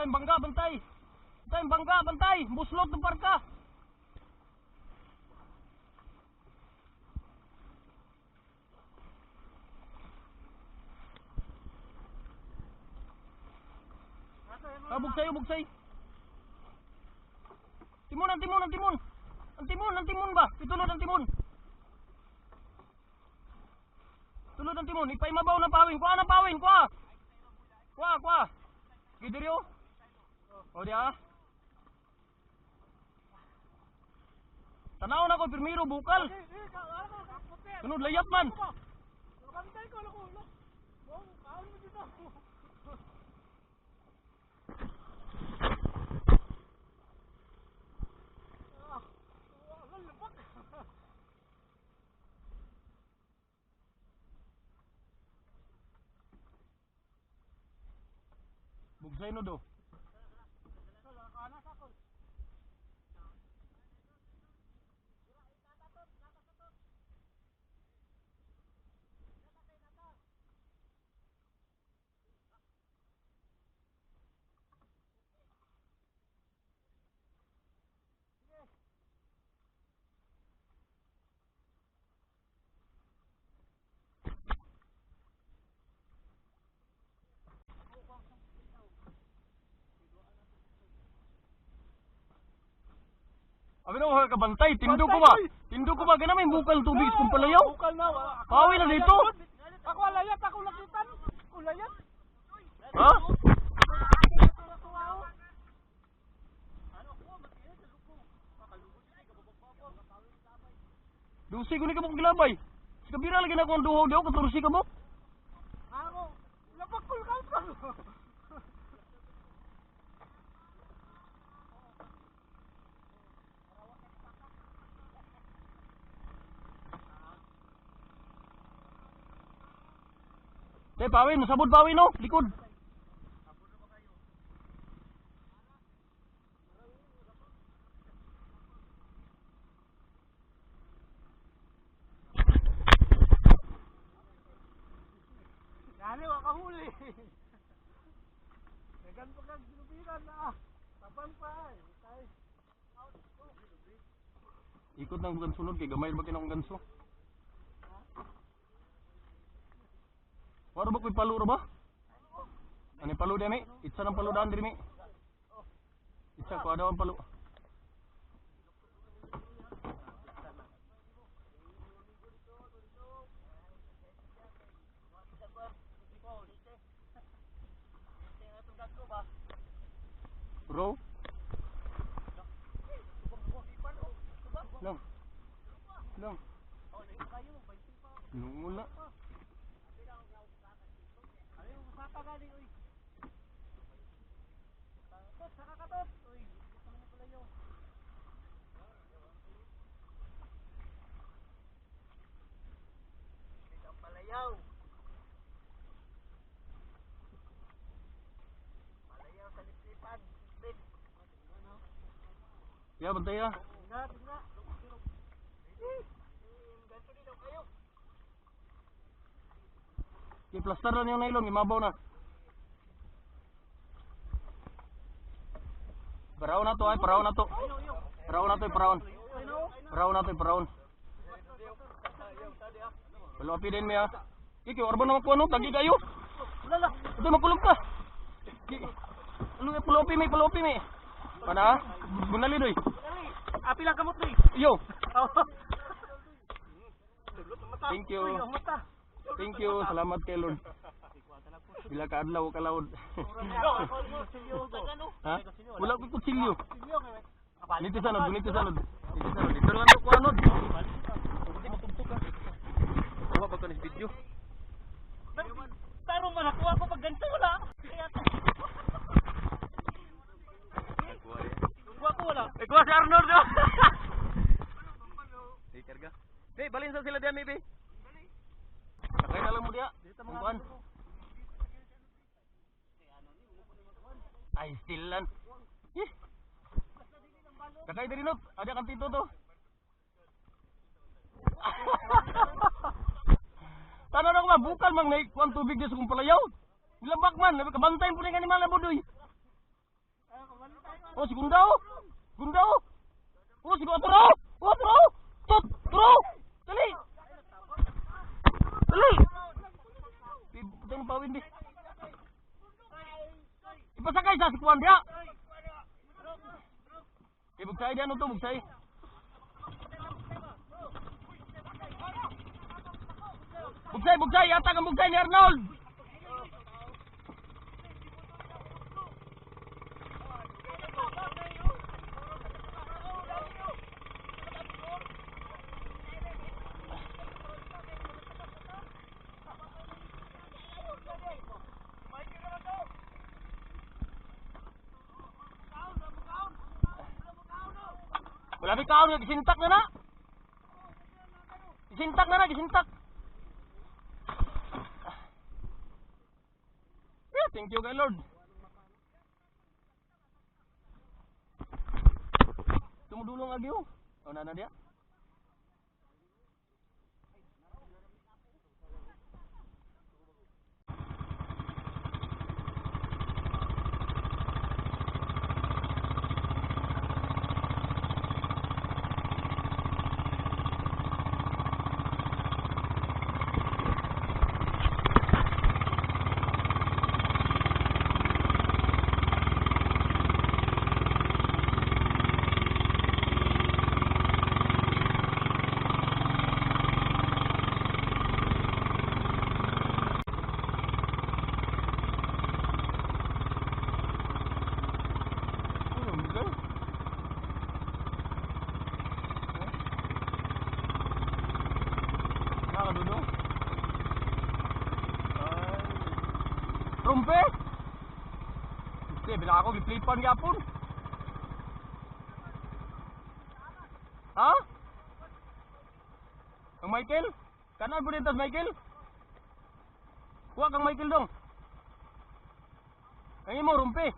Bantay, bangga, bantay. Bantay, bangga, bantay. Buslot ng parka. Bugsay, bugsay. Timon, ang timon, ang timon. Ang timon, ang timon ba? Itulod ang timon. Tulod ang timon. Ipaimabaw na pawin. Kuha na pawin, kuha. Kuha, kuha. Gidiryo. O diya. Tanaw na ko, primero, bukal. Sunod, layap man. Bugsay no do. Abi na ka bantay, tindo ko ba? Tindo ko ba ganun may bukal tubig kung palayaw? Bukal na. Pawi na dito. Ako alayat, ako nakitan. Ulayat. Ha? Dusi ko ni ka mo gilabay. Kabira lagi na ko ang duhaw daw katursi ka mo. Ako, lapakul ka. Pawin, sabod pawin no, likod. Dali, wakahuli. Nagan pa kang sinubiran na. Tapang pa. Ikot nang bukan sunod kay gamay ba kinang ganso? Waro ba ko'y palu ra ba? Ano palu din mi? Itsa ng palu daan din mi. Itsa ko daw ang palu. Bro? Lang. Lang. Lumula. Ya, bantay ya. I-plaster lang yung nylon, imabaw na. Paraon na to ay, paraon na to. Paraon na to, paraon. Paraon na to, paraon. Wala api din miya. Kiki, orban na makuha no, tagi kayo. Ito, makulog ka. Pulupi mi. Pana? Gunali doy. Api lang kamot doy. Yo. Thank you. Thank you. Salamat kay Lord. Bila ka adlaw kalawod. Ha? Wala ko kutsilyo. Nito sanod. Dito lang ko anod. Hindi matugtog ka. Kuha ba ka ni video? Tarong man nakuha ko pag ganito wala. Wala. Kuha si Arnold. Hey, karga. Hey, balin sa sila diyan, maybe. Sakay na lang mo diya. Tungkuan. Ay, still lang. Sakay din no. Ada kan tito to. Tanong ako ba, bukal mang naik kuang tubig dia sa kung palayaw. Nilabak man, nabi kabantayin po rin animal na budoy. Oh, si Gunda oh. Gunda oh. Oh, si Gunda turo. Oh, turo. Tut, turo. Dali. Dali. Putang pawin di. Ipasakay sa si Kuan dia. Bugsay dia ano to, bugsay. Bugsay, yata kang bugsay ni Arnold. Malapit ka ako, gisintak na na. Gisintak. Yeah, thank you kay Lord. Tumudulong lagi oh. Oh, nana dia. Nakadudong. Trumpe. Sige, bila ako giplipan gyapon. Ha? Ang Michael? Kanan po dintas Michael? Kuha kang Michael dong. Ang imo rumpe.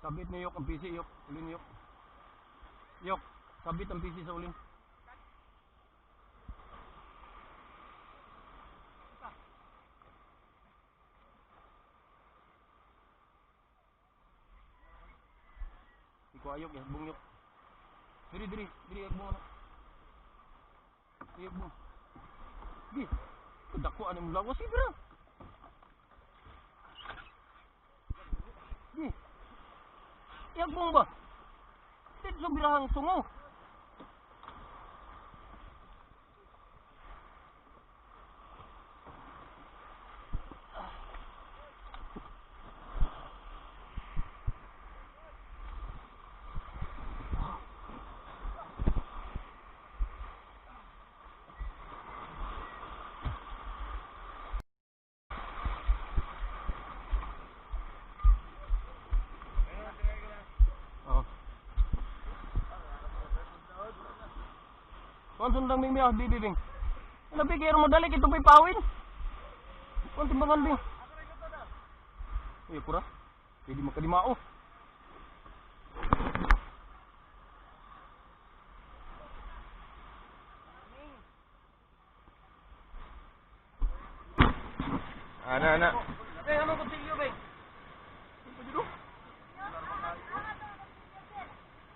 Sabit ni Yok ang PC, Yok. Ulin Yok. Yok, sabit ang PC sa ulin. Iko ayok ya, bung Yok. Diri agbong ano. Diri agbong. Di. Kedako ane mulawas sih, bro. Di. Agbong ba? Tit sa birahang tungaw. Kuan sundang bing biya bibing. Labi kay madali kito pay pawin. Kuan timbangan bing. Uy kura. Pwede makadimao. Anak. Ano ko silyo bing? Ano dito?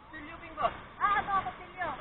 Silyo bing ba? Ako silyo.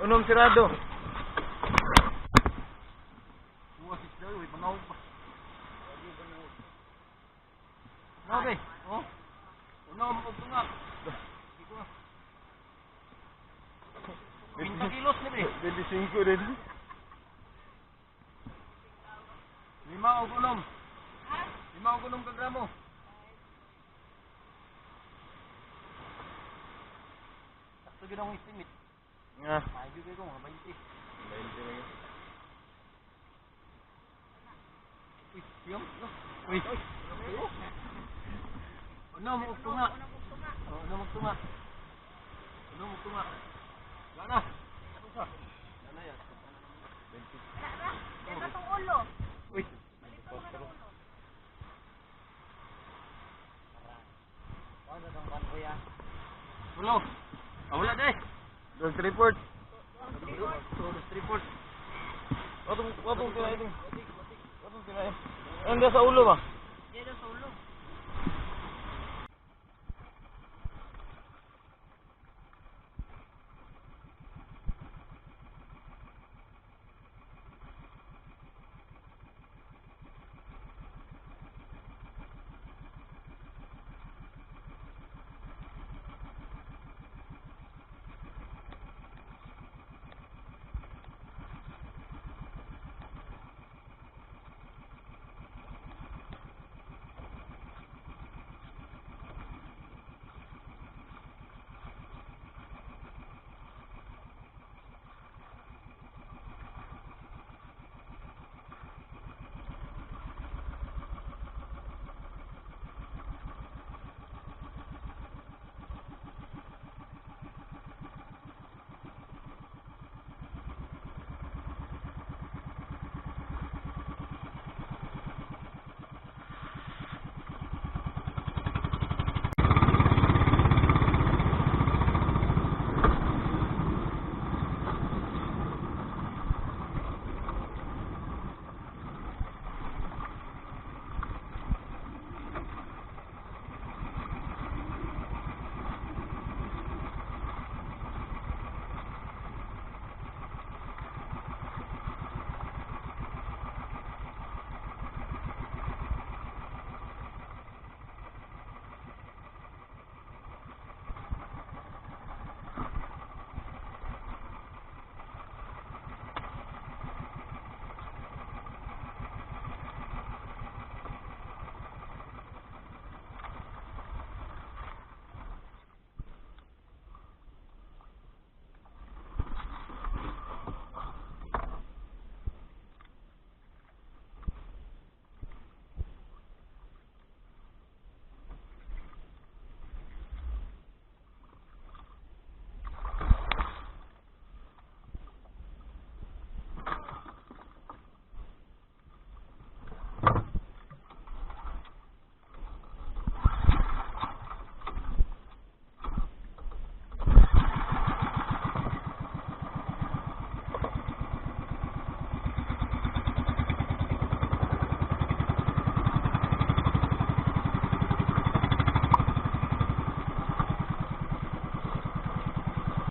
Unom sirado. Buwasis daw, may pangaw pa. Nabe, oh. Unom, tunga. Dito na. 20 kilos na, bre. 25 din. 5 og unom. 5 og unom ka gramo. Sakto gid ang estimate. Nga. Ay, bigay ko mga 20. 20 lang yun. Uy, siyam. Uy. Unom og tunga. Oh, unom og tunga. Unom og tunga. Wala na. Ano sa? Wala na yan. Yan na tong ulo. Uy. Balik mo na ulo. Ano tong kan kuya? Ulo. Ah, wala na eh. Ghost report. Ghost report. Wapong kinain ito. Wapong kinain. Ano sa ulo ba? Yan ang sa ulo.